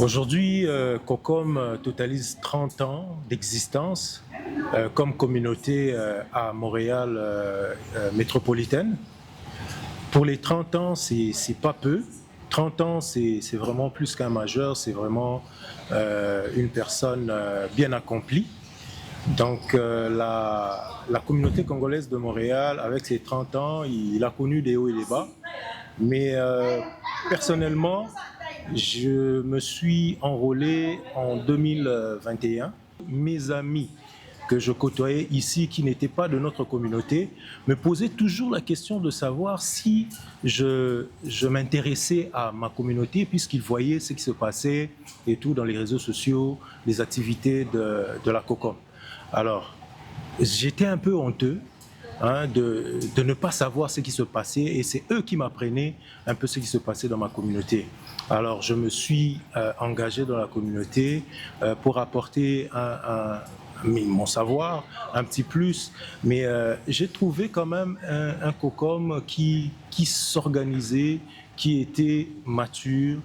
Aujourd'hui, COCOM totalise 30 ans d'existence comme communauté à Montréal métropolitaine. Pour les 30 ans, c'est pas peu. 30 ans, c'est vraiment plus qu'un majeur, c'est vraiment une personne bien accomplie. Donc la communauté congolaise de Montréal, avec ses 30 ans, il a connu des hauts et des bas. Mais personnellement, je me suis enrôlé en 2021. Mes amis que je côtoyais ici, qui n'étaient pas de notre communauté, me posaient toujours la question de savoir si je m'intéressais à ma communauté, puisqu'ils voyaient ce qui se passait et tout dans les réseaux sociaux, les activités de la COCOM. Alors, j'étais un peu honteux de ne pas savoir ce qui se passait, et c'est eux qui m'apprenaient un peu ce qui se passait dans ma communauté. Alors je me suis engagé dans la communauté pour apporter mon savoir un petit plus, mais j'ai trouvé quand même un COCOM qui s'organisait, qui était mature,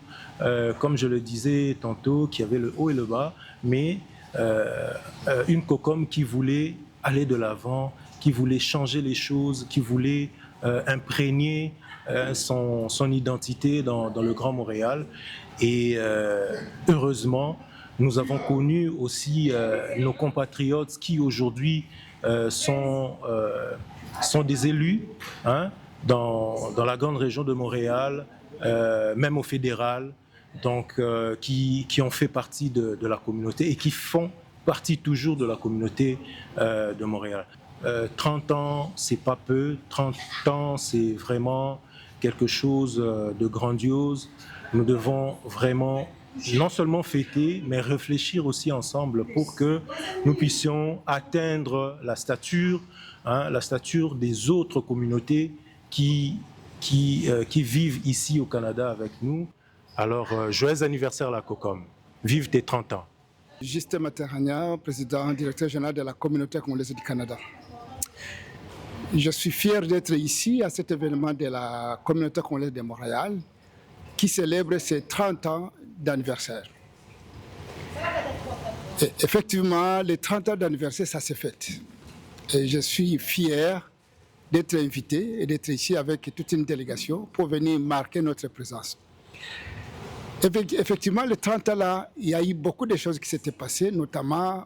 comme je le disais tantôt, qui avait le haut et le bas, mais une COCOM qui voulait aller de l'avant, qui voulait changer les choses, qui voulait imprégner son identité dans le Grand Montréal. Et heureusement, nous avons connu aussi nos compatriotes qui aujourd'hui sont des élus dans la grande région de Montréal, même au fédéral, donc qui ont fait partie de la communauté et qui font partie toujours de la communauté de Montréal. 30 ans, c'est pas peu. 30 ans, c'est vraiment quelque chose de grandiose. Nous devons vraiment non seulement fêter, mais réfléchir aussi ensemble pour que nous puissions atteindre la stature des autres communautés qui vivent ici au Canada avec nous. Alors, joyeux anniversaire la COCOM. Vive tes 30 ans. Justin Materania, président directeur général de la communauté congolaise du Canada. Je suis fier d'être ici à cet événement de la communauté congolaise de Montréal qui célèbre ses 30 ans d'anniversaire. Effectivement, les 30 ans d'anniversaire, ça s'est fait. Et je suis fier d'être invité et d'être ici avec toute une délégation pour venir marquer notre présence. Effectivement, les 30 ans là, il y a eu beaucoup de choses qui s'étaient passées, notamment,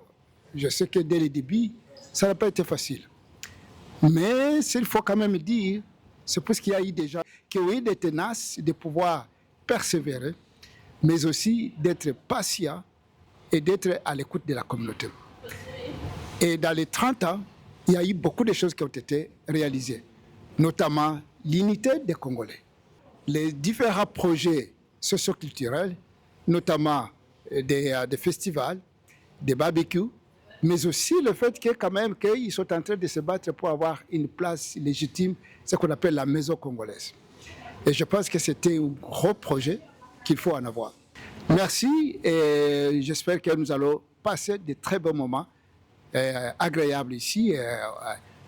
je sais que dès le début, ça n'a pas été facile. Mais il faut quand même dire, c'est parce qu'il y a eu des gens qui ont eu des tenaces de pouvoir persévérer, mais aussi d'être patient et d'être à l'écoute de la communauté. Et dans les 30 ans, il y a eu beaucoup de choses qui ont été réalisées, notamment l'unité des Congolais. Les différents projets socioculturels, notamment des festivals, des barbecues, mais aussi le fait que quand même qu'ils sont en train de se battre pour avoir une place légitime, ce qu'on appelle la maison congolaise. Et je pense que c'était un gros projet qu'il faut en avoir. Merci et j'espère que nous allons passer de très bons moments agréables ici,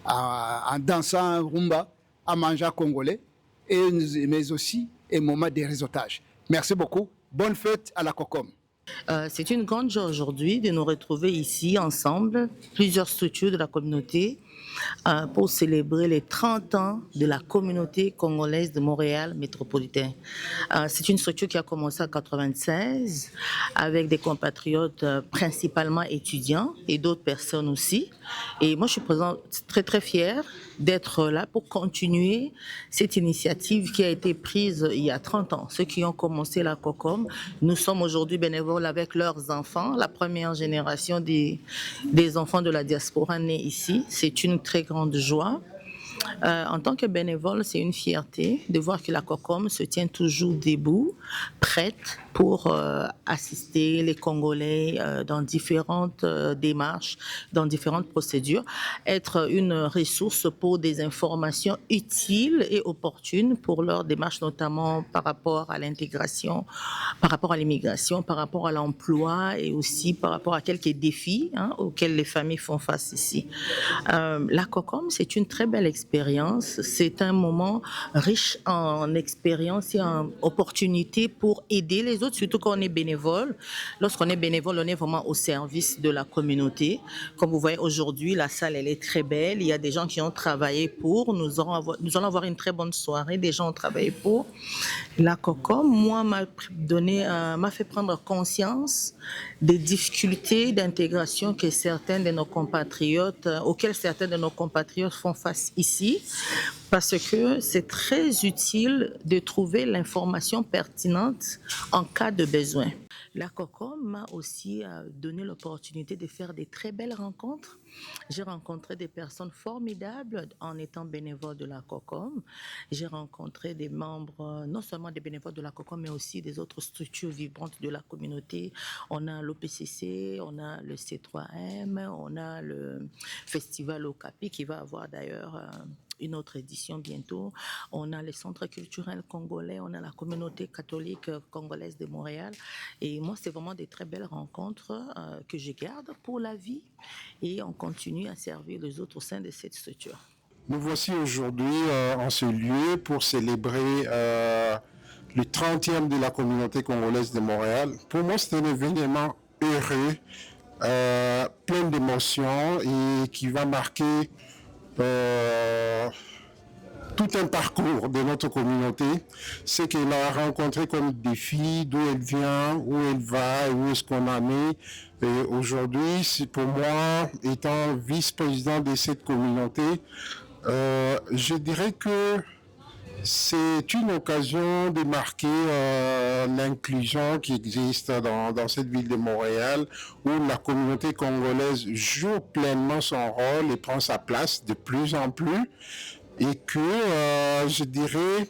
en dansant rumba, en mangeant congolais, mais aussi un moment de réseautage. Merci beaucoup. Bonne fête à la COCOM. C'est une grande joie aujourd'hui de nous retrouver ici ensemble, plusieurs structures de la communauté, pour célébrer les 30 ans de la communauté congolaise de Montréal métropolitain. C'est une structure qui a commencé en 1996 avec des compatriotes principalement étudiants et d'autres personnes aussi. Et moi, je suis très très fière d'être là pour continuer cette initiative qui a été prise il y a 30 ans. Ceux qui ont commencé la COCOM, nous sommes aujourd'hui bénévoles avec leurs enfants, la première génération des enfants de la diaspora nés ici. C'est une très grande joie. En tant que bénévole, c'est une fierté de voir que la COCOM se tient toujours debout, prête pour assister les Congolais dans différentes démarches, dans différentes procédures, être une ressource pour des informations utiles et opportunes pour leurs démarches, notamment par rapport à l'intégration, par rapport à l'immigration, par rapport à l'emploi et aussi par rapport à quelques défis auxquels les familles font face ici. La COCOM, c'est une très belle expérience expérience. C'est un moment riche en expérience et en opportunités pour aider les autres, surtout quand on est bénévole. Lorsqu'on est bénévole, on est vraiment au service de la communauté. Comme vous voyez aujourd'hui, la salle, elle est très belle. Il y a des gens qui ont travaillé pour. Nous allons avoir une très bonne soirée. Des gens ont travaillé pour. La COCOM, moi, m'a fait prendre conscience des difficultés d'intégration que auxquelles certains de nos compatriotes font face ici, parce que c'est très utile de trouver l'information pertinente en cas de besoin. La COCOM m'a aussi donné l'opportunité de faire des très belles rencontres. J'ai rencontré des personnes formidables en étant bénévole de la COCOM. J'ai rencontré des membres, non seulement des bénévoles de la COCOM, mais aussi des autres structures vibrantes de la communauté. On a l'OPCC, on a le C3M, on a le Festival Okapi qui va avoir d'ailleurs une autre édition bientôt. On a les centres culturels congolais, on a la communauté catholique congolaise de Montréal. Et moi, c'est vraiment des très belles rencontres que je garde pour la vie. Et on continue à servir les autres au sein de cette structure. Nous voici aujourd'hui en ce lieu pour célébrer le 30e de la communauté congolaise de Montréal. Pour moi, c'est un événement heureux, plein d'émotions et qui va marquer tout un parcours de notre communauté, ce qu'elle a rencontré comme défi, d'où elle vient, où elle va et où est-ce qu'on en est. Et aujourd'hui, c'est pour moi, étant vice-président de cette communauté, je dirais que c'est une occasion de marquer l'inclusion qui existe dans cette ville de Montréal, où la communauté congolaise joue pleinement son rôle et prend sa place de plus en plus, et que je dirais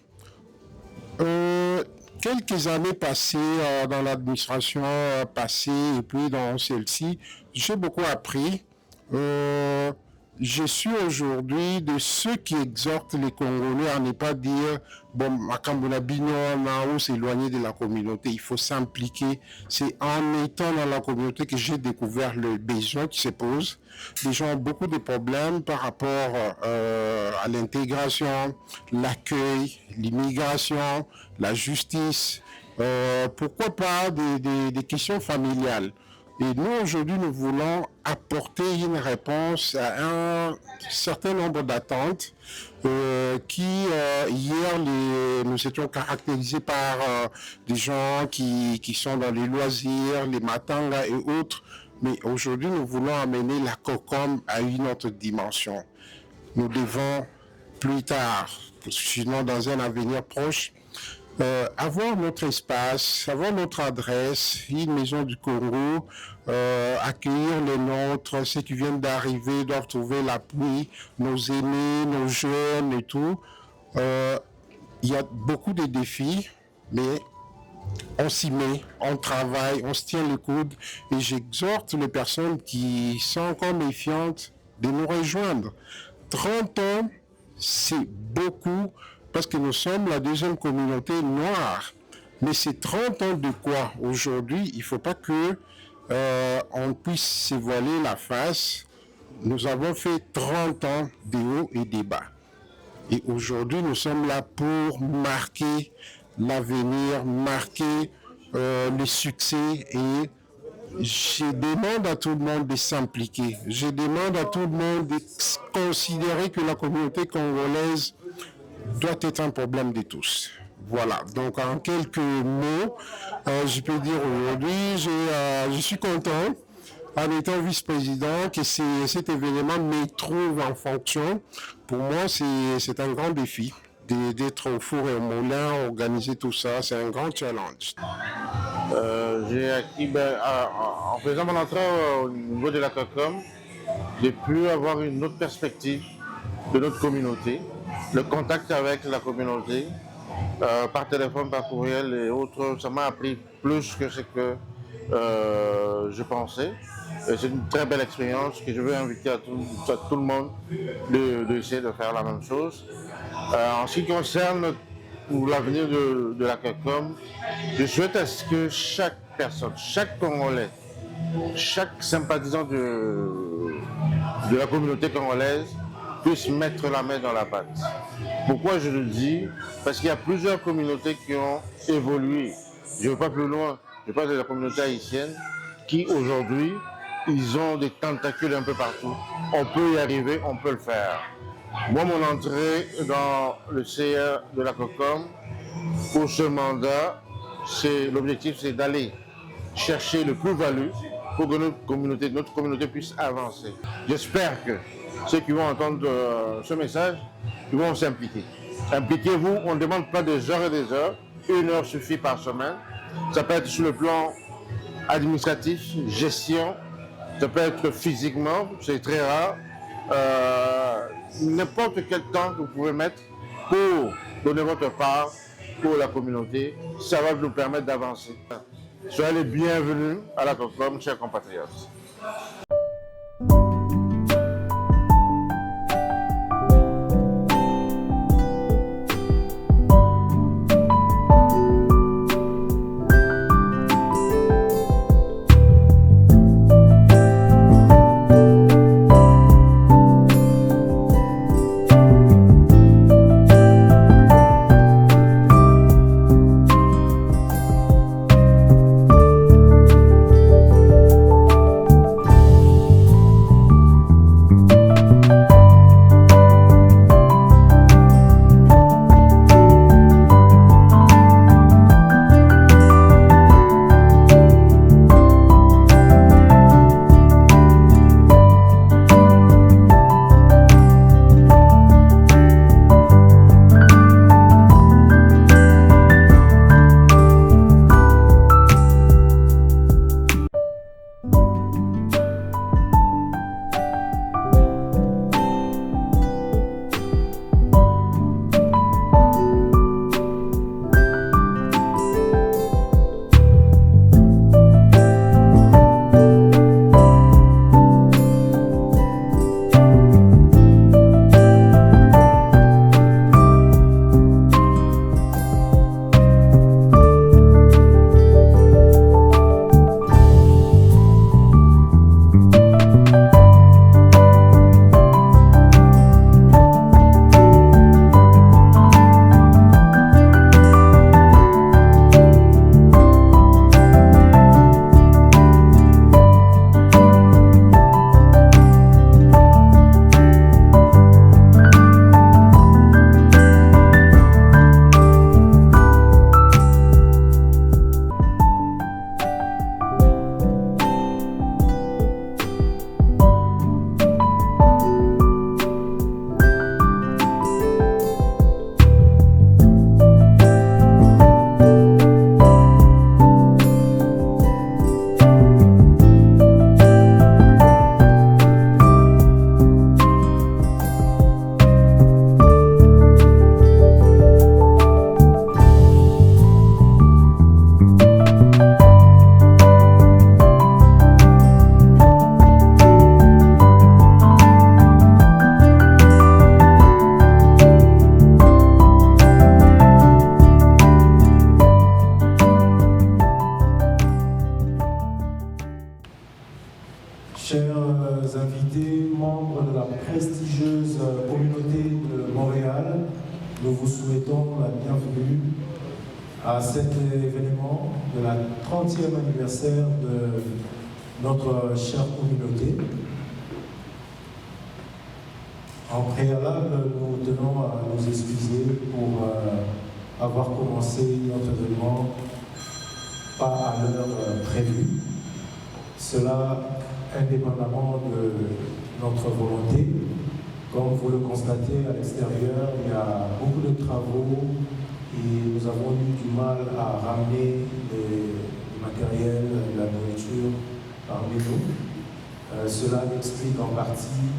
quelques années passées dans l'administration passée et puis dans celle-ci, j'ai beaucoup appris. Je suis aujourd'hui de ceux qui exhortent les Congolais à ne pas dire bon, Makambuna Bino, on s'éloigner de la communauté. Il faut s'impliquer. C'est en étant dans la communauté que j'ai découvert le besoin qui se pose. Les gens ont beaucoup de problèmes par rapport à l'intégration, l'accueil, l'immigration, la justice. Pourquoi pas des questions familiales. Et nous, aujourd'hui, nous voulons apporter une réponse à un certain nombre d'attentes qui, hier, nous étions caractérisés par des gens qui sont dans les loisirs, les matangas et autres. Mais aujourd'hui, nous voulons amener la COCOM à une autre dimension. Nous devons, plus tard, sinon dans un avenir proche, avoir notre espace, avoir notre adresse, une maison du Congo, accueillir les nôtres, ceux qui viennent d'arriver doivent trouver l'appui, nos aînés, nos jeunes et tout. Il y a beaucoup de défis, mais on s'y met, on travaille, on se tient le coude et j'exhorte les personnes qui sont encore méfiantes de nous rejoindre. 30 ans, c'est beaucoup. Parce que nous sommes la deuxième communauté noire. Mais c'est 30 ans de quoi? Aujourd'hui, il ne faut pas que on puisse se voiler la face. Nous avons fait 30 ans de haut et de bas. Et aujourd'hui, nous sommes là pour marquer l'avenir, marquer le succès. Et je demande à tout le monde de s'impliquer. Je demande à tout le monde de considérer que la communauté congolaise doit être un problème de tous. Voilà, donc en quelques mots, je peux dire aujourd'hui, je suis content, en étant vice-président, que cet événement me trouve en fonction. Pour moi, c'est un grand défi d'être au four et au moulin, organiser tout ça, c'est un grand challenge. J'ai acquis, en faisant mon entrée au niveau de la COCOM, j'ai pu avoir une autre perspective de notre communauté, le contact avec la communauté, par téléphone, par courriel et autres, ça m'a appris plus que ce que je pensais. Et c'est une très belle expérience que je veux inviter à tout le monde d'essayer de faire la même chose. En ce qui concerne l'avenir de la COCOM, je souhaite à ce que chaque personne, chaque Congolais, chaque sympathisant de la communauté congolaise puissent mettre la main dans la pâte. Pourquoi je le dis? Parce qu'il y a plusieurs communautés qui ont évolué. Je ne vais pas plus loin, je parle de la communauté haïtienne qui aujourd'hui, ils ont des tentacules un peu partout. On peut y arriver, on peut le faire. Moi, mon entrée dans le CA de la COCOM, pour ce mandat, l'objectif c'est d'aller chercher le plus-value pour que notre communauté puisse avancer. J'espère que ceux qui vont entendre ce message, ils vont s'impliquer. Impliquez-vous, on ne demande pas des heures et des heures, 1 heure suffit par semaine. Ça peut être sur le plan administratif, gestion, ça peut être physiquement, c'est très rare. N'importe quel temps que vous pouvez mettre pour donner votre part pour la communauté, ça va nous permettre d'avancer. Soyez les bienvenus à la COCOM, chers compatriotes. Chers invités, membres de la prestigieuse communauté de Montréal, nous vous souhaitons la bienvenue à cet événement de la 30e anniversaire de notre chère communauté. En préalable, nous tenons à nous excuser pour avoir commencé notre événement pas à l'heure prévue. Cela indépendamment de notre volonté. Comme vous le constatez à l'extérieur, il y a beaucoup de travaux et nous avons eu du mal à ramener le matériel, la nourriture parmi nous. Cela explique en partie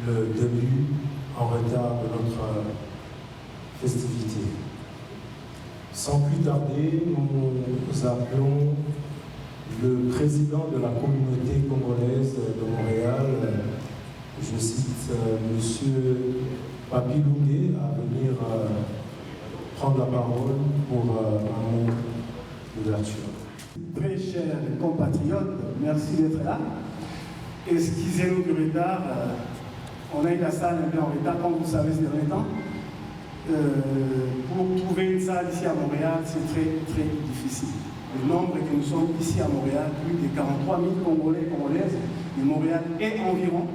le début en retard de notre festivité. Sans plus tarder, nous appelons le président de la communauté congolaise de Montréal, je cite M. Papi Loungué, à venir prendre la parole pour un mot d'ouverture. Très chers compatriotes, merci d'être là. Excusez-nous du retard, on a eu la salle un peu en retard, comme vous savez ces derniers temps. Pour trouver une salle ici à Montréal, c'est très difficile. Le nombre que nous sommes ici à Montréal, plus de 43 000 Congolais et Congolaises, de Montréal et environ,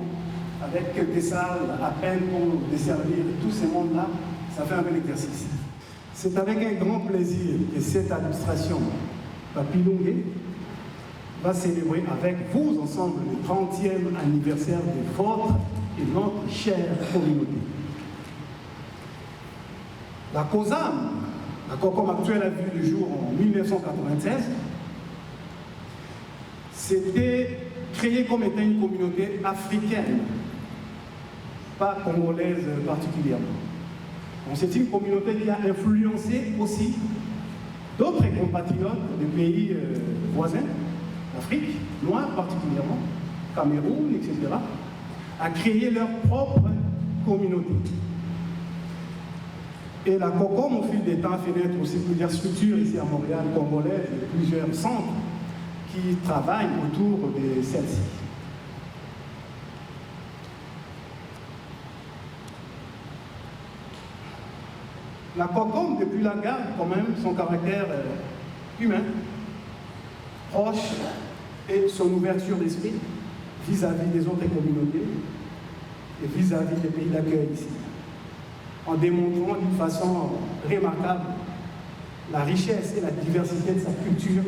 avec quelques salles à peine pour desservir tout ce monde-là, ça fait un bel exercice. C'est avec un grand plaisir que cette administration, Papi Lungé, va célébrer avec vous ensemble le 30e anniversaire de votre et notre chère communauté. La COSAM, la COCOM actuelle a vu le jour en 1996, c'était créé comme étant une communauté africaine, pas congolaise particulièrement. Donc c'est une communauté qui a influencé aussi d'autres compatriotes des pays voisins, d'Afrique, noire particulièrement, Cameroun, etc., à créer leur propre communauté. Et la COCOM, au fil des temps, a fait naître aussi plusieurs structures ici à Montréal, congolaises, et plusieurs centres qui travaillent autour de celles-ci. La COCOM, depuis la garde, quand même, son caractère humain, proche, et son ouverture d'esprit vis-à-vis des autres communautés et vis-à-vis des pays d'accueil ici, en démontrant d'une façon remarquable la richesse et la diversité de sa culture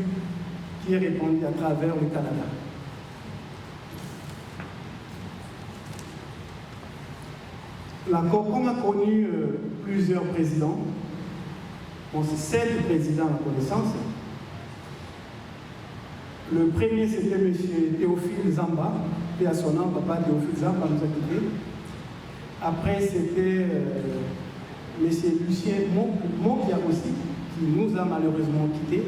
qui est répandue à travers le Canada. La COCOM a connu plusieurs présidents. Bon, c'est 7 présidents à la connaissance. Le premier, c'était M. Théophile Zamba, et à son nom, papa Théophile Zamba nous a quittés. Après, c'était M. Lucien Mokia aussi, qui nous a malheureusement quittés,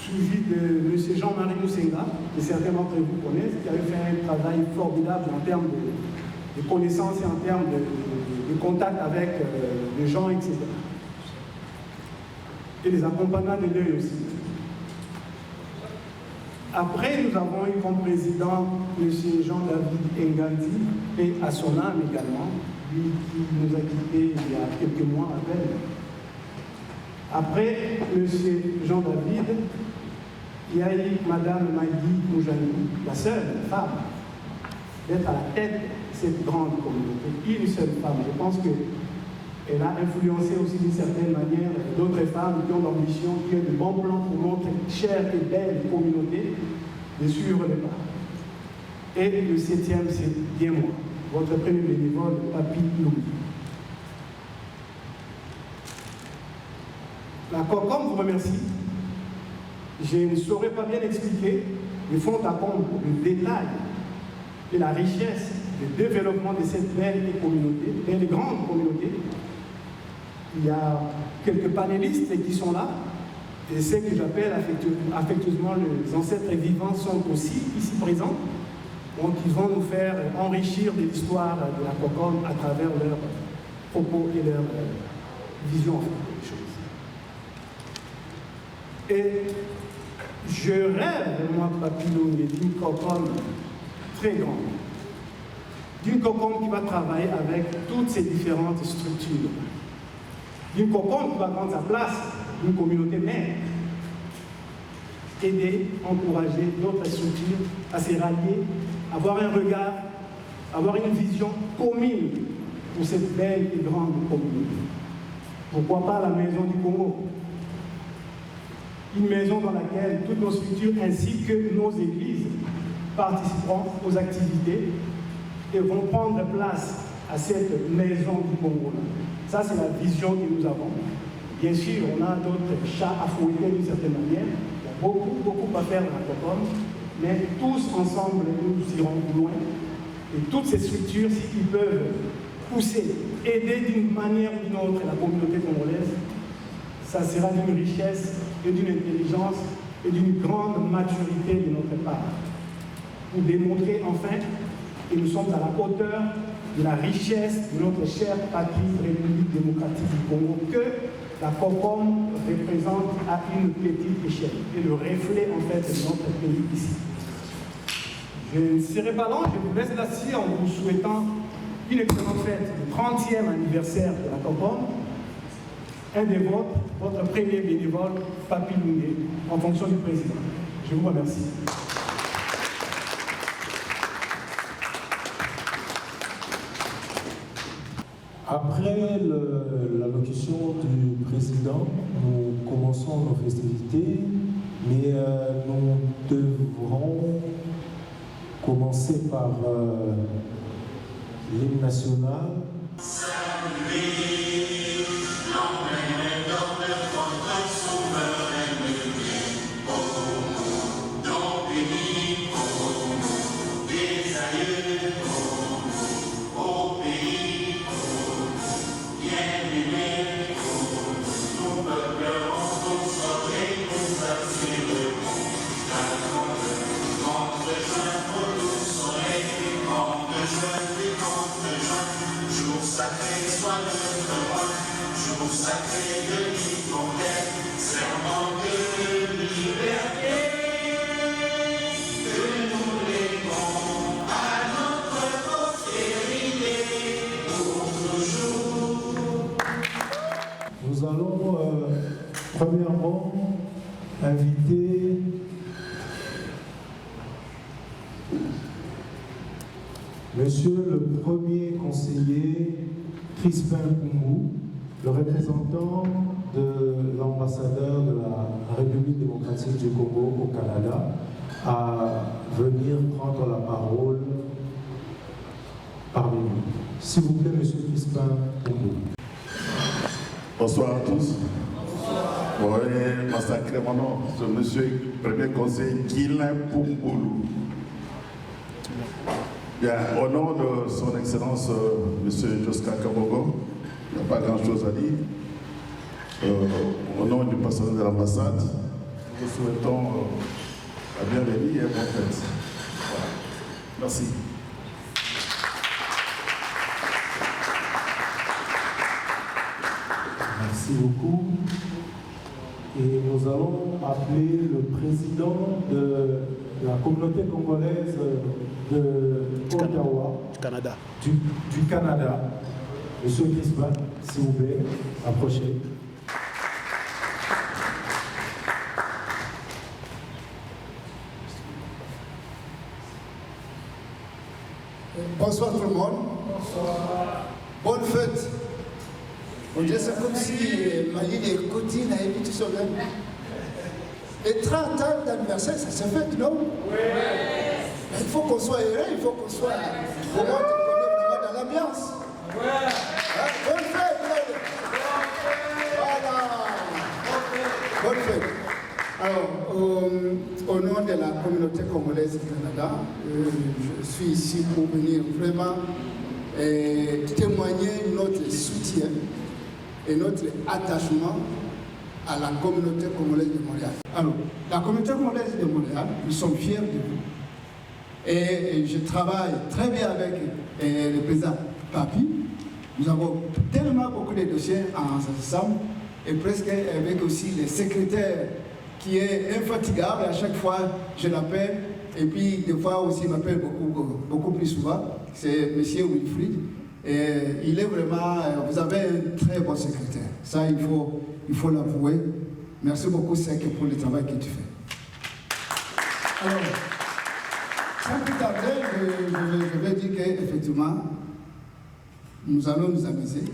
suivi de M. Jean-Marie Moussenga, que certains d'entre vous connaissent, qui avait fait un travail formidable en termes de connaissances et en termes de contact avec les gens, etc. Et les accompagnants de l'œil aussi. Après, nous avons eu comme président M. Jean-David Ngandi, et à son âme également, lui qui nous a quittés il y a quelques mois à peine. Après M. Jean-David, il y a eu Mme Magui Moujani, la seule femme, d'être à la tête de cette grande communauté. Une seule femme. Je pense qu'elle a influencé aussi d'une certaine manière d'autres femmes qui ont l'ambition, qui ont de bons plans pour notre chère et belle communauté de suivre le pas. Et le 7e, c'est bien moi, votre premier bénévole, Papi Lungé. La COCOM vous remercie. Je ne saurais pas bien expliquer de fond à comble le détail et la richesse du développement de cette belle communauté, belle grande communauté. Il y a quelques panélistes qui sont là, et ceux que j'appelle affectueusement les ancêtres vivants sont aussi ici présents. Donc ils vont nous faire enrichir de l'histoire de la COCOM à travers leurs propos et leur vision des choses. Et je rêve, moi, Papi Lungé, d'une COCOM très grande. D'une COCOM qui va travailler avec toutes ces différentes structures. D'une COCOM qui va prendre sa place, d'une communauté mère. Aider, encourager d'autres structures à se rallier, avoir un regard, avoir une vision commune pour cette belle et grande communauté. Pourquoi pas la maison du Congo? Une maison dans laquelle toutes nos structures ainsi que nos églises participeront aux activités et vont prendre place à cette maison du Congo. Ça, c'est la vision que nous avons. Bien sûr, on a d'autres chats à fouetter d'une certaine manière. Il y a beaucoup à faire dans la COCOM, mais tous ensemble, nous irons loin. Et toutes ces structures, s'ils peuvent pousser, aider d'une manière ou d'une autre la communauté congolaise, ça sera d'une richesse et d'une intelligence et d'une grande maturité de notre part. Pour démontrer enfin que nous sommes à la hauteur de la richesse de notre chère patrie République démocratique du Congo, que la COCOM représente à une petite échelle et le reflet en fait de notre pays ici. Je ne serai pas long, je vous laisse là-dessus en vous souhaitant une excellente fête, le 30e anniversaire de la COCOM. Un des vôtres, votre premier bénévole, Papi Loundé, en fonction du président. Je vous remercie. Après l'allocution du président, nous commençons nos festivités, mais nous devrons commencer par l'hymne national. Nous allons premièrement inviter Monsieur le Premier conseiller Crispin Koungou, le représentant de l'ambassadeur de la République démocratique du Congo au Canada, à venir prendre la parole parmi nous. S'il vous plaît, Monsieur Crispin Koungou. Bonsoir à tous. Vous voyez massacrer mon nom, ce monsieur premier conseiller Guilain Pumboulou. Bien, au nom de son Excellence, monsieur Joska Kabogo, il n'y a pas grand-chose à dire. Au nom du personnel de l'ambassade, nous souhaitons la bienvenue et bonne fête. Voilà. Merci. Merci beaucoup. Et nous allons appeler le président de la communauté congolaise de Ottawa, du Canada, Monsieur Crispin, s'il vous plaît, approchez. Bonsoir tout le monde. Bonsoir. Bonne fête. On dirait c'est comme si Mali des Côtines a évité son même. Les 30 ans d'anniversaire, ça se fête, non? Oui. Il faut qu'on soit heureux, il faut qu'on soit vraiment dans l'ambiance. Oui. Bonne fête, voilà. Bonne fête. Alors, au nom de la communauté congolaise du Canada, je suis ici pour venir vraiment témoigner notre soutien et notre attachement à la communauté congolaise de Montréal. Alors, la communauté congolaise de Montréal, nous sommes fiers de vous. Et je travaille très bien avec le président Papi. Nous avons tellement beaucoup de dossiers ensemble, et presque avec aussi le secrétaire qui est infatigable. À chaque fois, je l'appelle, et puis des fois aussi, il m'appelle beaucoup plus souvent. C'est M. Wilfried. Et il est vraiment, vous avez un très bon secrétaire. Ça, il faut l'avouer. Merci beaucoup, Sek, pour le travail que tu fais. Alors, sans plus tarder, je vais dire qu'effectivement, nous allons nous amuser.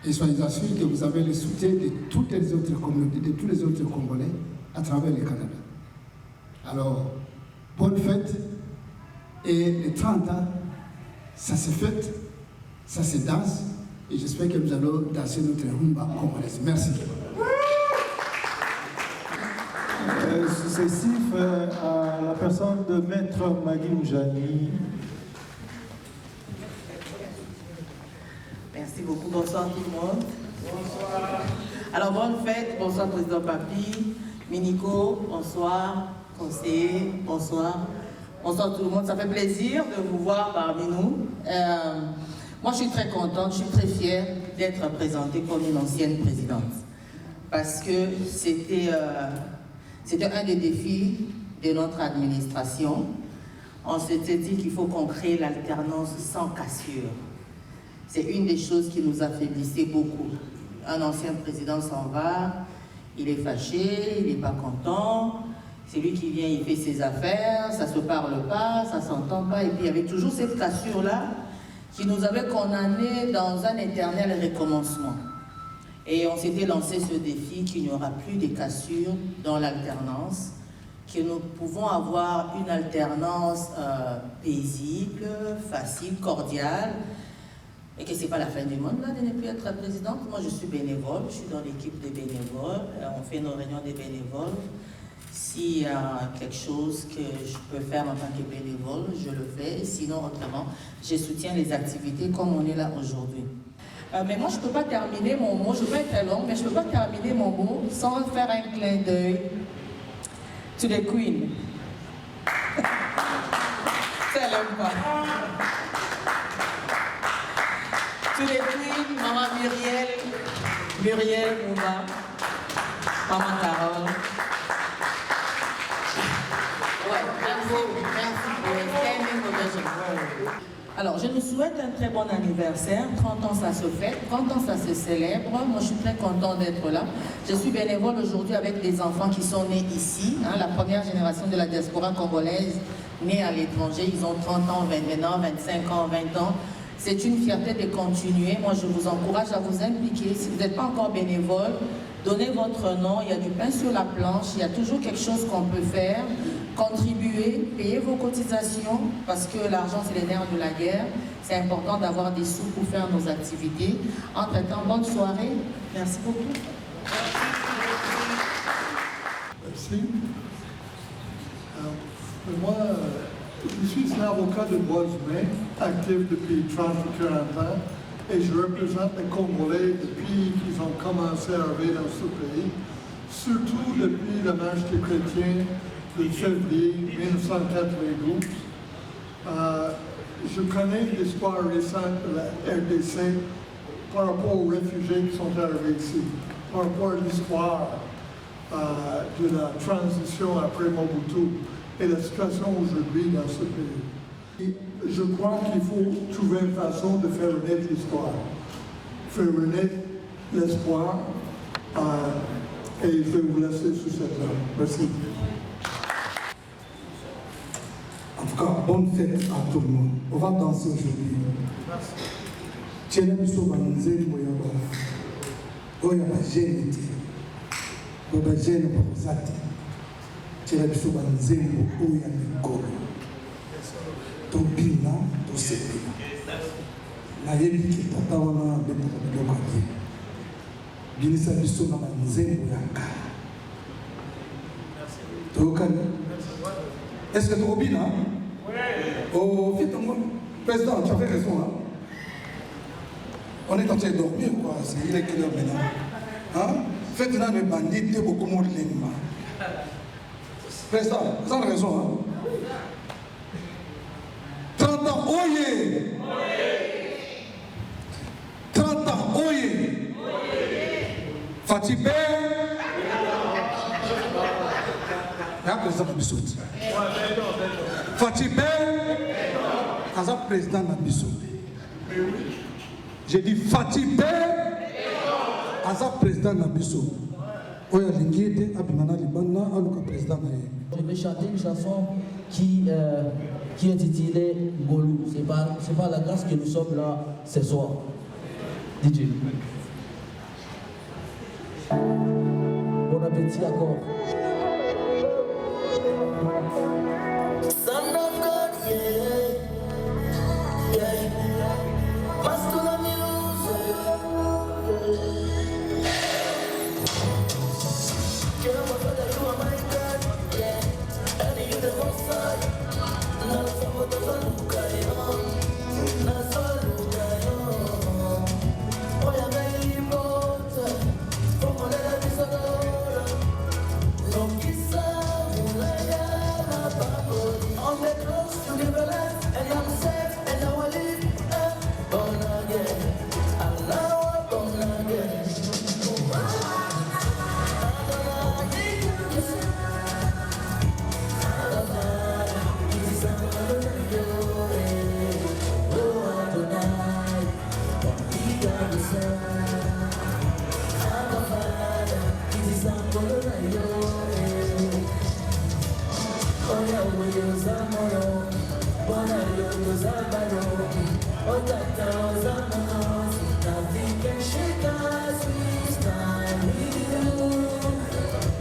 Et soyez assurés que vous avez le soutien de toutes les autres communautés, de tous les autres Congolais à travers le Canada. Alors, bonne fête. Et les 30 ans, ça se fête, ça se danse. Et j'espère que nous allons danser notre rumba congolaise. Merci. Successif à la personne de Maître Magui Moujani. Merci beaucoup. Bonsoir tout le monde. Bonsoir. Alors, bonne fête. Bonsoir, Président Papi. Minico, bonsoir. Conseiller, bonsoir. Bonsoir tout le monde. Ça fait plaisir de vous voir parmi nous. Moi, je suis très contente, je suis très fière d'être présentée comme une ancienne présidente. Parce que c'était un des défis de notre administration, on s'était dit qu'il faut qu'on crée l'alternance sans cassure. C'est une des choses qui nous affaiblissait beaucoup. Un ancien président s'en va, il est fâché, il n'est pas content, c'est lui qui vient, il fait ses affaires, ça ne se parle pas, ça ne s'entend pas, et puis il y avait toujours cette cassure-là qui nous avait condamnés dans un éternel recommencement. Et on s'était lancé ce défi qu'il n'y aura plus de cassures dans l'alternance, que nous pouvons avoir une alternance paisible, facile, cordiale, et que ce n'est pas la fin du monde là, de ne plus être présidente. Moi, je suis bénévole, je suis dans l'équipe des bénévoles, on fait nos réunions des bénévoles. S'il y a quelque chose que je peux faire en tant que bénévole, je le fais. Sinon, autrement, je soutiens les activités comme on est là aujourd'hui. Mais moi, je ne peux pas terminer mon mot, je ne peux pas être très longue, mais je ne peux pas terminer mon mot sans faire un clin d'œil to the Queen. Ça l'aime pas. To the Queen, Maman Muriel Mouma, Maman Carole. Ouais, merci pour les standing ovation. Alors, je nous souhaite un très bon anniversaire. 30 ans, ça se fête. 30 ans, ça se célèbre. Moi, je suis très contente d'être là. Je suis bénévole aujourd'hui avec des enfants qui sont nés ici. La première génération de la diaspora congolaise née à l'étranger. Ils ont 30 ans, 21 ans, 25 ans, 20 ans. C'est une fierté de continuer. Moi, je vous encourage à vous impliquer. Si vous n'êtes pas encore bénévole, donnez votre nom. Il y a du pain sur la planche. Il y a toujours quelque chose qu'on peut faire. Contribuez, payez vos cotisations, parce que l'argent, c'est les nerfs de la guerre. C'est important d'avoir des sous pour faire nos activités. Entre-temps, bonne soirée. Merci beaucoup. Merci. Moi, je suis un avocat de droits humains, actif depuis 30 ou 40 ans, et je représente les Congolais depuis qu'ils ont commencé à arriver dans ce pays, surtout depuis la marche des chrétiens de février 1992. Je connais l'histoire récente de la RDC par rapport aux réfugiés qui sont arrivés ici, par rapport à l'histoire de la transition après Mobutu et la situation aujourd'hui dans ce pays. Et je crois qu'il faut trouver une façon de faire renaître l'histoire, faire renaître l'espoir, et je vais vous laisser sur cette langue. Merci. En tout cas, bonne fête à tout le monde. On va danser aujourd'hui. Tiens, biso banze moyaba. Oya ba jeune ti. Ba jeune ba kozati. Tiens, biso banze mo oya mikolo. To bina, to sebina. Na yebi ki tata wana bebo biloko ye. Binisa biso na banze moyaka. Tokani. Est-ce que tu es bien? Oui. Oh, président, tu avais raison. Hein? On est en train de dormir, quoi. Il est quelle heure maintenant? Hein? Faites-nous le bandit, de beaucoup moins de l'ennemi. Président, vous avez raison. Hein? 30 ans, oyez! 30 ans, oyez! Fatibé! Il y a un président de Bissoti. Fatibé, Azam président de Bissoti. J'ai dit Fatibé, Azam président de Bissoti. Je vais chanter une chanson qui est intitulée Golou. C'est pas la grâce que nous sommes là ce soir. DJ. Bon appétit encore. Son of God, yeah, yeah. Master of music. Jehovah, Father, you are my God, yeah. And you the most high. Na saboto saluka yo, na saluka yo. Oya me importa, como le da mi sonora. No quizá mulaya na pagode. On the cross to live a life, and I'm safe, and I will live born again. I'm now born again.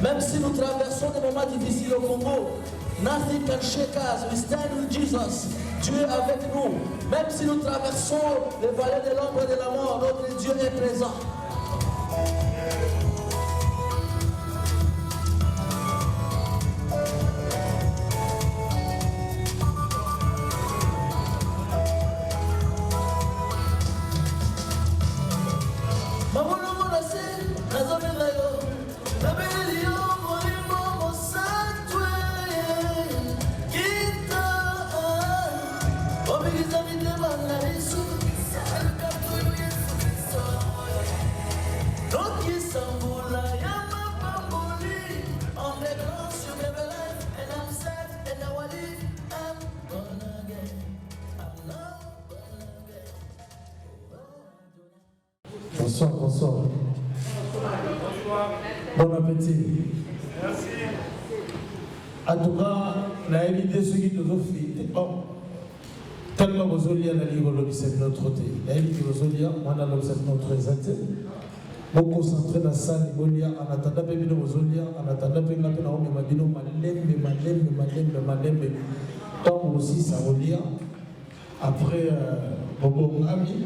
Même si nous traversons des moments difficiles au Congo, nothing can shake us. We stand with Jesus. Dieu est avec nous. Même si nous traversons les vallées de l'ombre et de la mort, notre Dieu est présent. Bonsoir, bonsoir. Bon appétit. Merci. En tout cas, la évité ce qui nous offre. Tellement vous allez la lire l'observe notre côté. La évité vous allez, moi on a l'observe notre exact. Vous concentrez dans ça, vous allez en attendant que vous allez, en attendant que vous allez, tant aussi ça vous lire. Après, bon ami.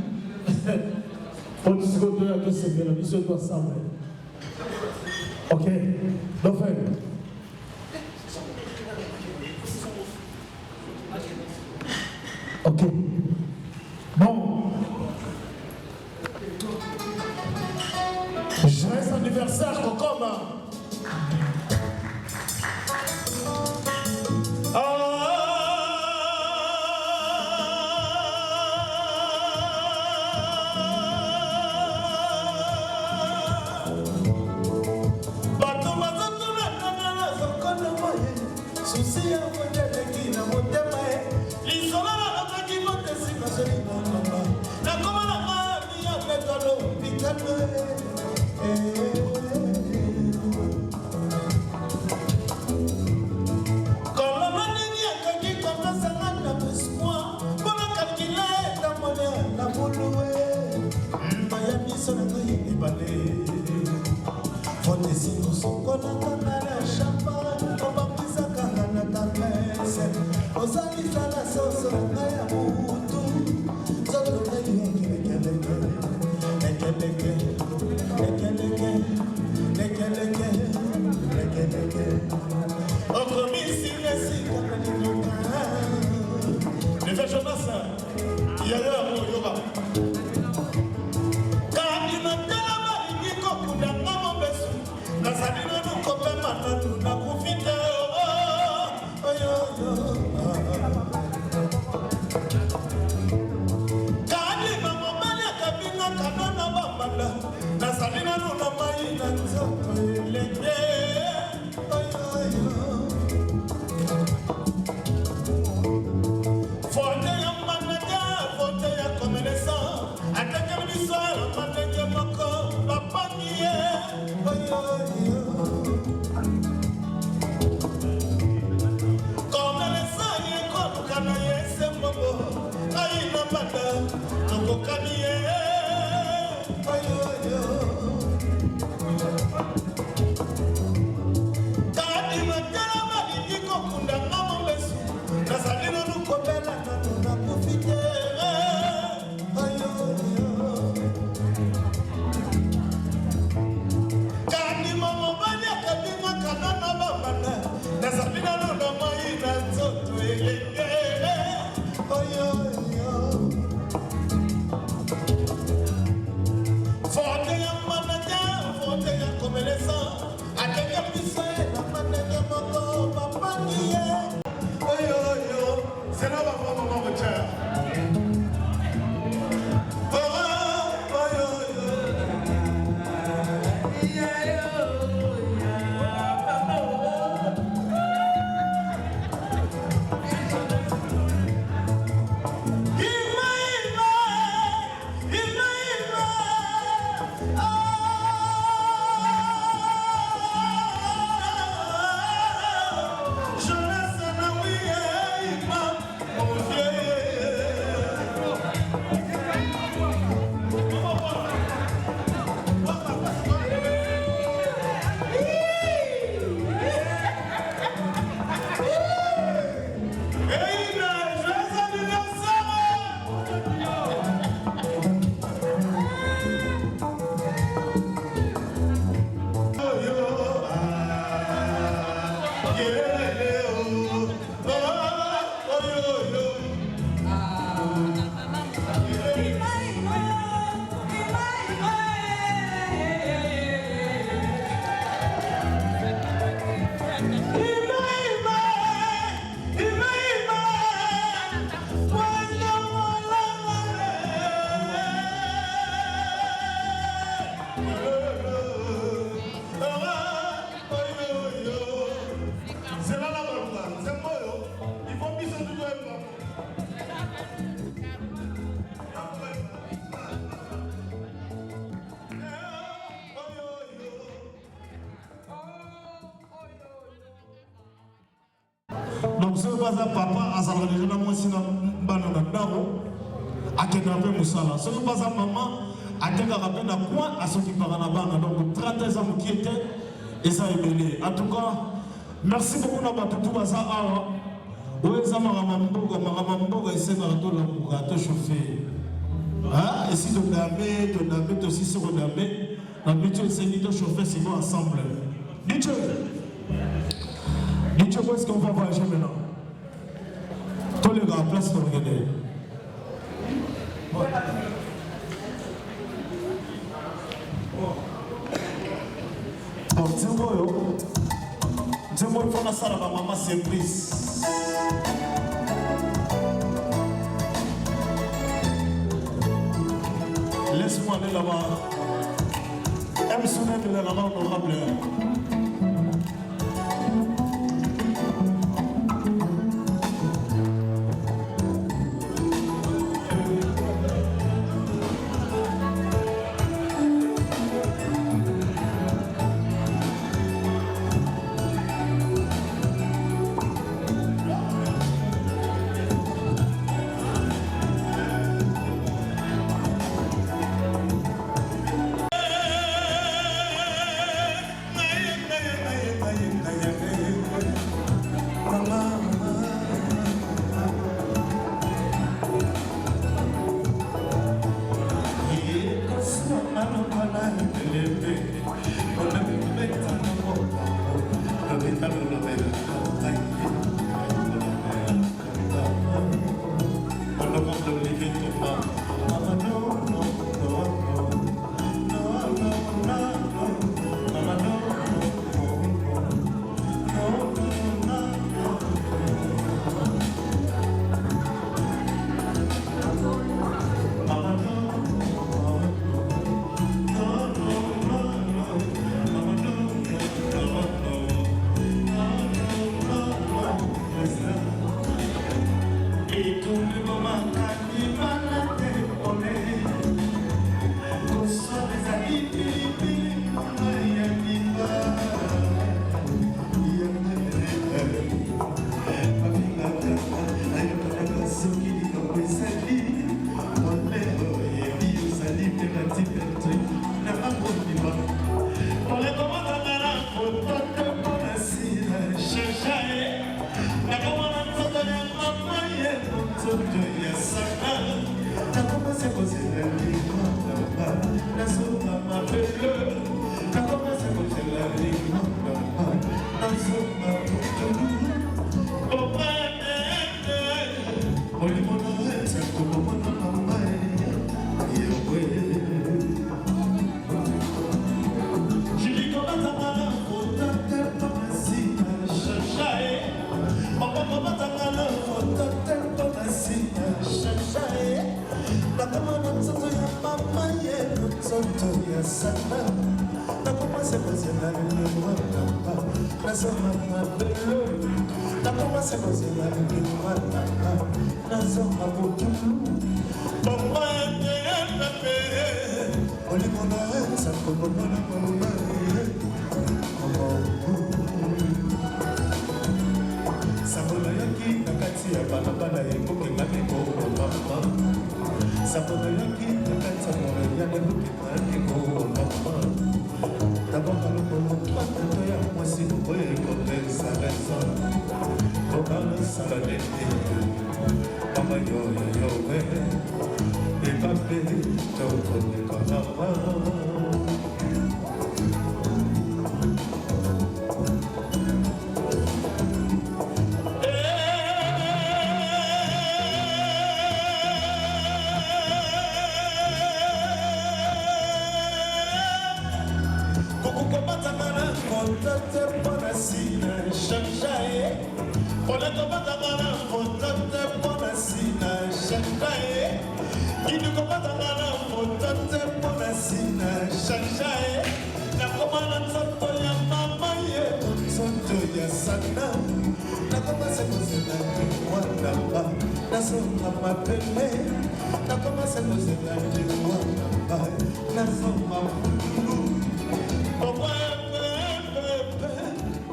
On se retrouve à tous ces mélodies, se doit ensemble. Ok, donc ok. Bon. Je reste anniversaire comme. Donc, ce papa, à sa religion, moi, si on a un daro, à qui on a fait Moussala. Ce maman, à qui on a fait un point à ceux qui parlent en bas. Donc, 30 ans qui étaient, et ça est mené. En tout cas, merci beaucoup d'avoir tout ça. Oui, ça m'a ramené, et c'est un chauffé. Et si tu as aussi sur le damé, l'habitude c'est de chauffer, sinon ensemble. Dites-moi où est-ce qu'on va voyager maintenant? Tous les gars, place pour regarder. Bon, dis-moi, il faut la salle à ma maman surprise. Laisse-moi aller là-bas. Elle me souvient de la maman honorable. ya sana nakomasa kozela te mwananga nazonga mapeme nakomasa kozela te mwananga nazonga mundu okoyapepepe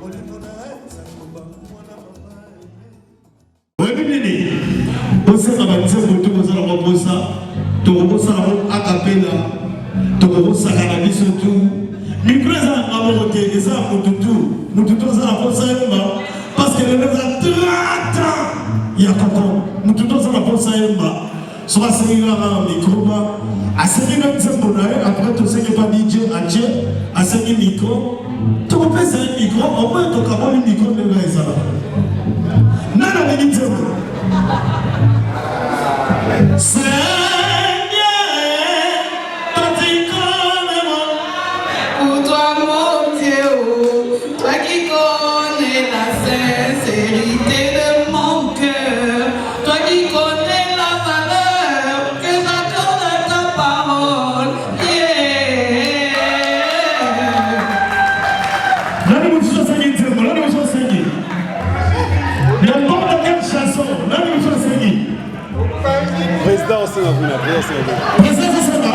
olingo na eza koba mwana mama oyebi nini osenga banzembo to kozala kobosa tokobosala mo akapela tokobosaka na biso tu mikro eza na ngaboko te eza ya mututu eza na posa yemba parce que lelo eza 30 ans ya koko mututu eza na posa yemba soki asengi kaka na mikro ba asengi na nzembo na ye apres tosengi pa dj adje asengi mikro tokopesa ye mikro omoye tokaboli mikro ndenge ezala nana mingi nzembo Pour toi mon Dieu, toi qui connais la sincérité de mon cœur, toi qui connais la valeur que j'accorde à ta parole. N'importe quelle chanson, Président aussi dans une Président, c'est ça.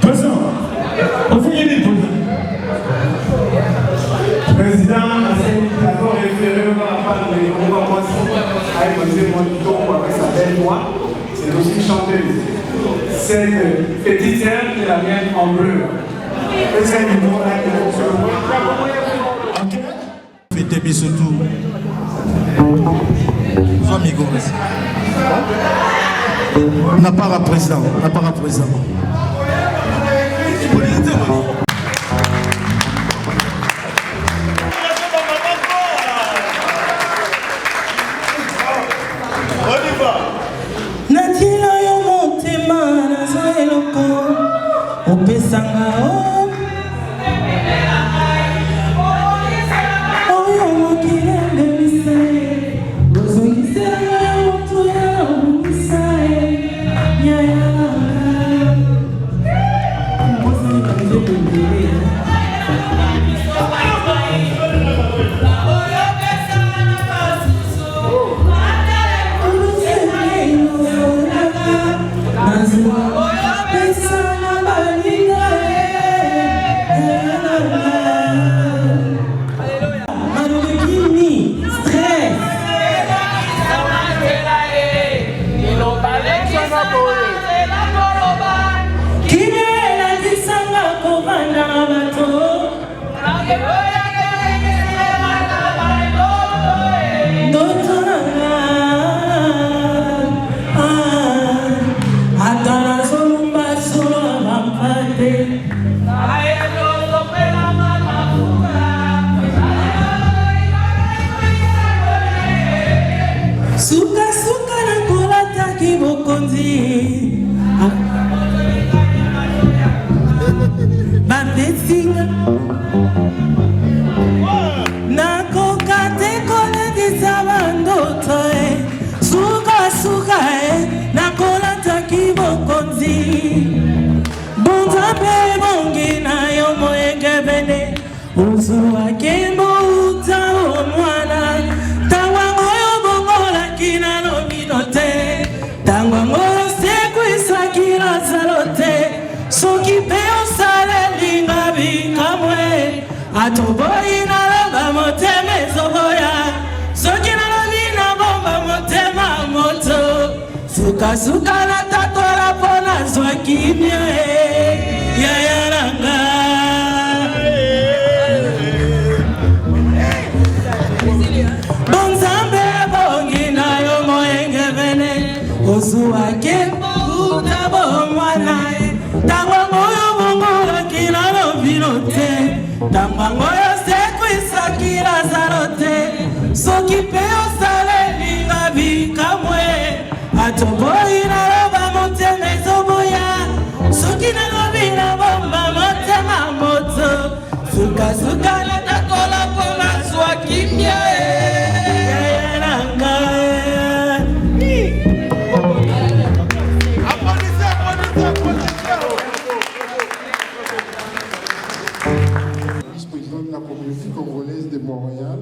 Président, on fait une Président, d'accord, référé à la part de l'information, a épousé mon ton avec sa belle voix. C'est aussi une chanteuse. Cette petite sœur qui la mienne en bleu. Est-ce qu'elle nous voit là? Faites bisous tout. Amigo, n'a pas un président, n'a pas un président. Natina yo motema nazo eloko opesanga oyo mokili ndemisa ozongisela moto ya omisa yaya Suka na tatora pona zwa kimya ya yaranga Bonzambe bongi na yo moenge vene Ozuwa kembo utabo mwana Tangwa moyo mungu kila no vinote Tangwa moyo sekwisa kila zarote Soki peo sale linga vikamwe Atoboyi na roba moteme zoboya Soki na lobi na bomba motema moto Suka suka na takola pona swa kimya Vice-président de la communauté congolaise de Montréal,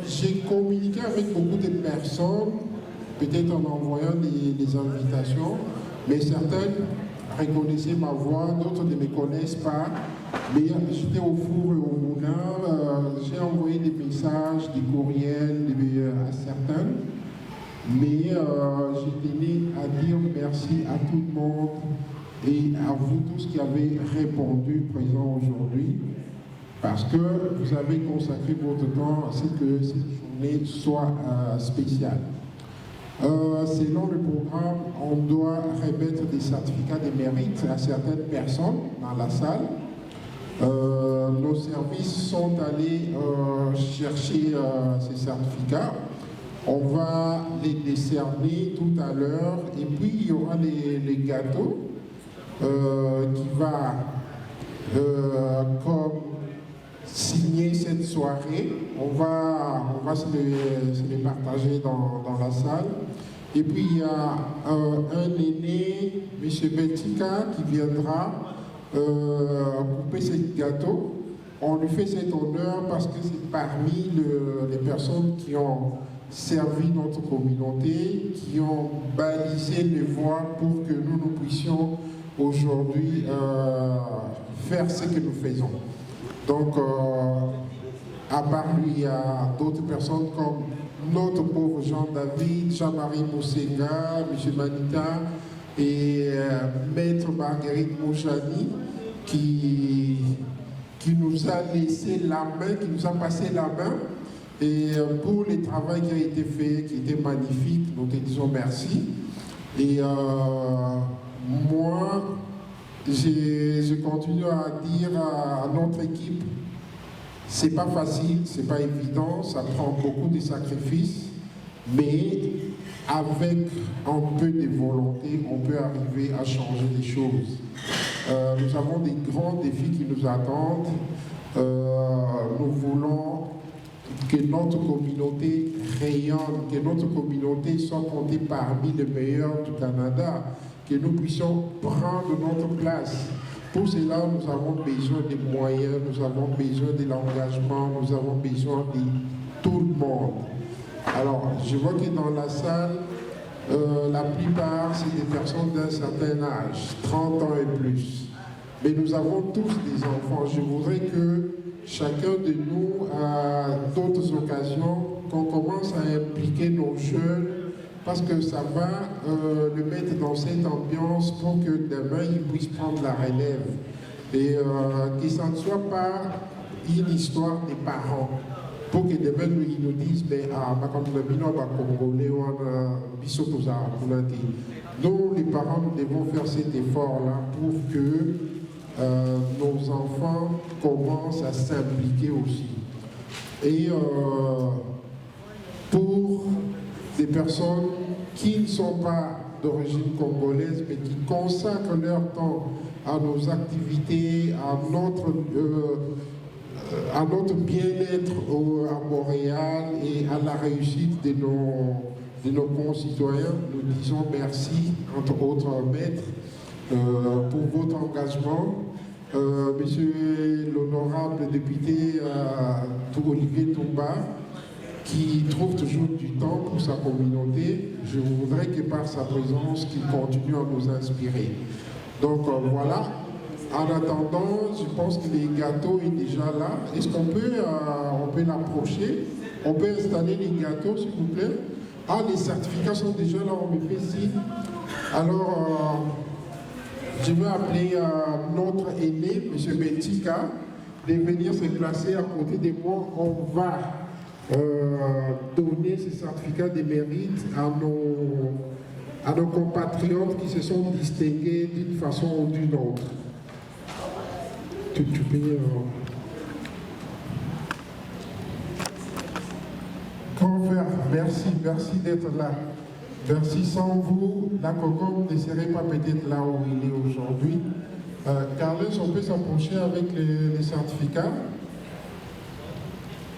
J'ai communiqué avec beaucoup de personnes, peut-être en envoyant des invitations, mais certaines reconnaissaient ma voix, d'autres ne me connaissent pas. Mais j'étais au four et au moulin, j'ai envoyé des messages, des courriels à certains. Mais je tenais à dire merci à tout le monde et à vous tous qui avez répondu présent aujourd'hui, parce que vous avez consacré votre temps à ce que cette journée soit spéciale. Selon le programme, on doit remettre des certificats de mérite à certaines personnes dans la salle. Nos services sont allés chercher ces certificats. On va les décerner tout à l'heure et puis il y aura les gâteaux qui va comme signer cette soirée. On va se les partager dans la salle. Et puis il y a un aîné, M. Betika, qui viendra couper ce gâteau. On lui fait cet honneur parce que c'est parmi les personnes qui ont servi notre communauté, qui ont balisé les voies pour que nous puissions aujourd'hui faire ce que nous faisons. Donc, à part lui, il y a d'autres personnes comme notre pauvre Jean-David, Jean-Marie Moussenga, M. Manita et Maître Marguerite Moujani qui nous a laissé la main, qui nous a passé la main. Et pour le travail qui a été fait, qui était magnifique, nous te disons merci. Et moi, je continue à dire à notre équipe, c'est pas facile, c'est pas évident, ça prend beaucoup de sacrifices, mais avec un peu de volonté, on peut arriver à changer les choses. Nous avons des grands défis qui nous attendent. Nous voulons que notre communauté rayonne, que notre communauté soit comptée parmi les meilleurs du Canada, que nous puissions prendre notre place. Pour cela, nous avons besoin des moyens, nous avons besoin de l'engagement, nous avons besoin de tout le monde. Alors, je vois que dans la salle, la plupart, c'est des personnes d'un certain âge, 30 ans et plus. Mais nous avons tous des enfants. Je voudrais que chacun de nous, à d'autres occasions, qu'on commence à impliquer nos jeunes, parce que ça va le mettre dans cette ambiance pour que demain, ils puissent prendre la relève. Et que ça ne soit pas une histoire des parents. Pour que demain, ils nous disent, mais nous, les parents, nous devons faire cet effort-là pour que nos enfants commencent à s'impliquer aussi. Et pour des personnes qui ne sont pas d'origine congolaise, mais qui consacrent leur temps à nos activités, à notre bien-être à Montréal et à la réussite de nos concitoyens, nous disons merci, entre autres maîtres, pour votre engagement. Monsieur l'honorable député Olivier Toumba, qui trouve toujours du temps pour sa communauté, je voudrais que par sa présence, qu'il continue à nous inspirer. Donc voilà. En attendant, je pense que les gâteaux est déjà là. Est-ce qu'on peut, l'approcher? On peut installer les gâteaux, s'il vous plaît? Ah, les certificats sont déjà là, on me fait signe. Alors, je vais appeler notre aîné, M. Betika, de venir se placer à côté de moi. On va donner ces certificats de mérite à nos compatriotes qui se sont distingués d'une façon ou d'une autre. Tu peux... Grand frère, merci d'être là. Merci, sans vous, la COCOM ne serait pas peut-être là où il est aujourd'hui. Carlos, on peut s'approcher avec les certificats.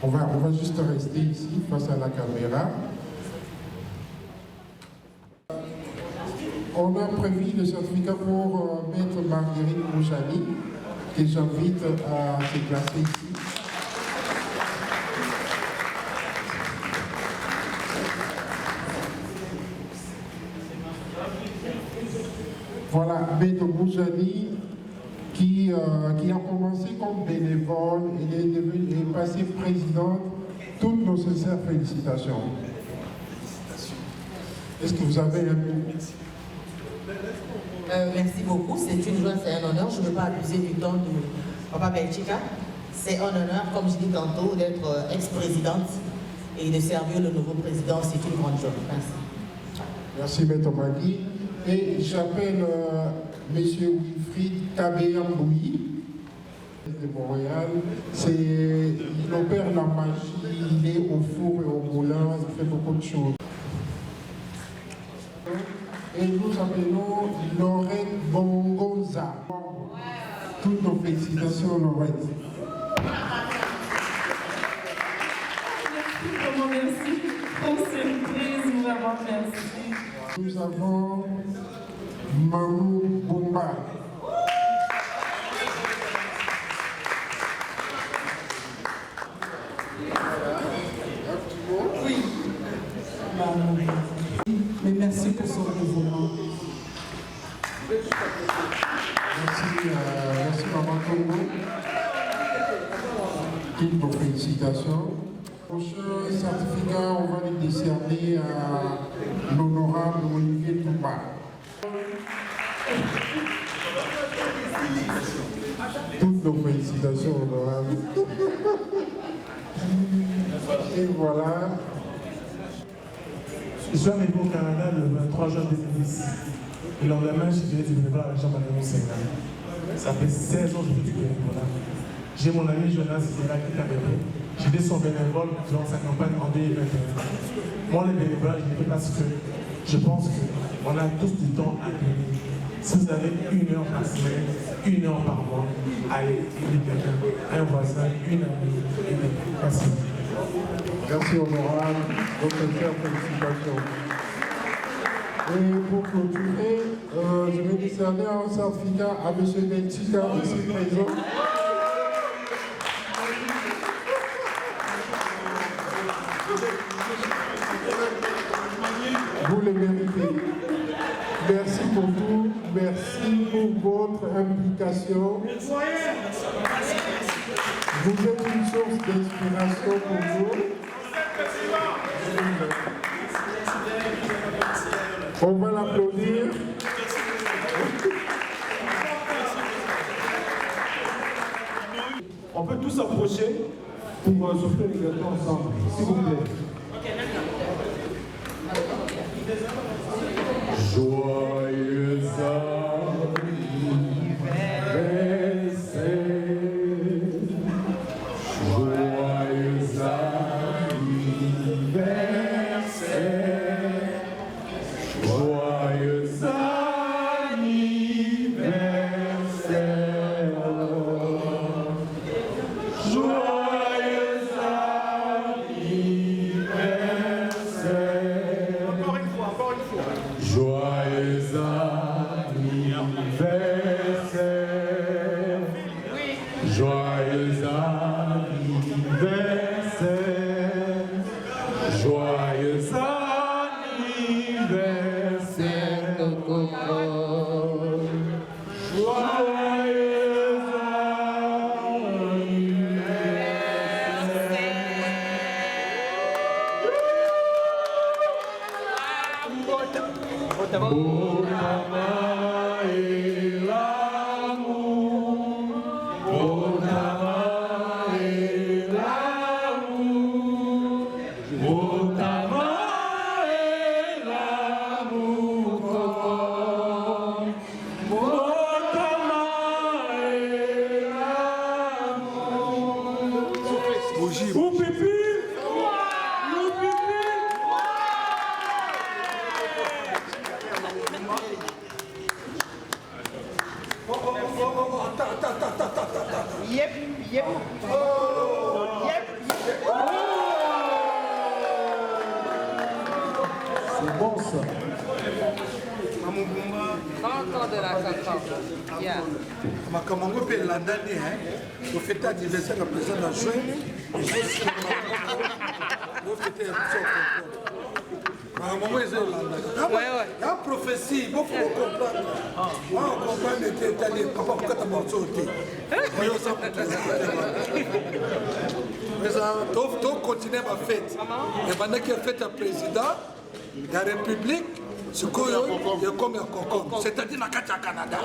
On va juste rester ici, face à la caméra. On a prévu le certificat pour Maître Marguerite Moujani, que j'invite à se placer ici. Voilà, Beto Boujani, qui a commencé comme bénévole et est passé présidente. Toutes nos sincères félicitations. Est-ce que vous avez un mot? Merci beaucoup, c'est une joie, c'est un honneur. Je ne veux pas abuser du temps de Papa Belchika. C'est un honneur, comme je dis tantôt, d'être ex-présidente et de servir le nouveau président. C'est une grande joie. Merci. Merci, Beto Magui. Et j'appelle M. Wilfried Kabeyamboui de Montréal. Il opère la magie, il est au four et au moulin, il fait beaucoup de choses. Et nous appelons Lorette Bongonza. Toutes nos félicitations, Lorette. Merci pour surprise, vraiment merci. Nous avons Mamou Boumba. Oui. Mais merci pour son dévouement. Merci Maman Congo. Toutes vos félicitations. Prochain certificat, on va les décerner à l'honorable Olivier Touba. Toutes nos félicitations, honorable. Et voilà. Je suis arrivé au Canada le 23 juin 2010. Le lendemain, j'ai fait du bénévolat avec Jean-Marie Sénégal. Ça fait 16 ans que je fais du bénévolat. J'ai mon ami Jonas qui est là, qui est avec moi. J'étais son bénévole durant sa campagne en 2021. Moi, le bénévolat, je l'ai fait parce que je pense qu'on a tous du temps à gagner. Si vous avez 1 heure par semaine, 1 heure par mois, allez aider quelqu'un, un voisin, une amie, aider. Merci. Merci honorable, votre félicitations. Et pour clôturer, je vais décerner un certificat à M. Belchika, ici présent. Vous le méritez. Merci pour tout, merci pour votre implication. Vous êtes une source d'inspiration pour nous. On va l'applaudir. On peut tous s'approcher pour souffler les gâteaux ensemble, s'il vous plaît. Joyeux C'est bon ça. Makamango pe landani au fête anniversaire du président juin. Au fête La prophétie, il faut comprendre. On comprend les détails, papa, pourquoi tu as morceau au thé? Mais tu continues ma fête. Et pendant qu'il y a fait un président, la République, c'est comme un concombre, c'est-à-dire la carte à Canada.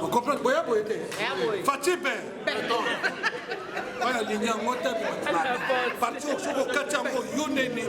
Vous comprenez? Boya Boyete. Fatibé. Voilà, ligne en montagne. Parti au Sobo Kachamo, Yonene.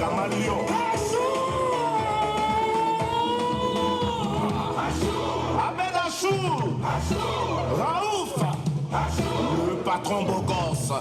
Camaleon. Abel Achour. Raouf. Le patron beau gosse.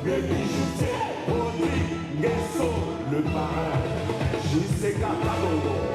Le bijoutier, Oli, Nguesso, le parrain, J.C. Katabongo.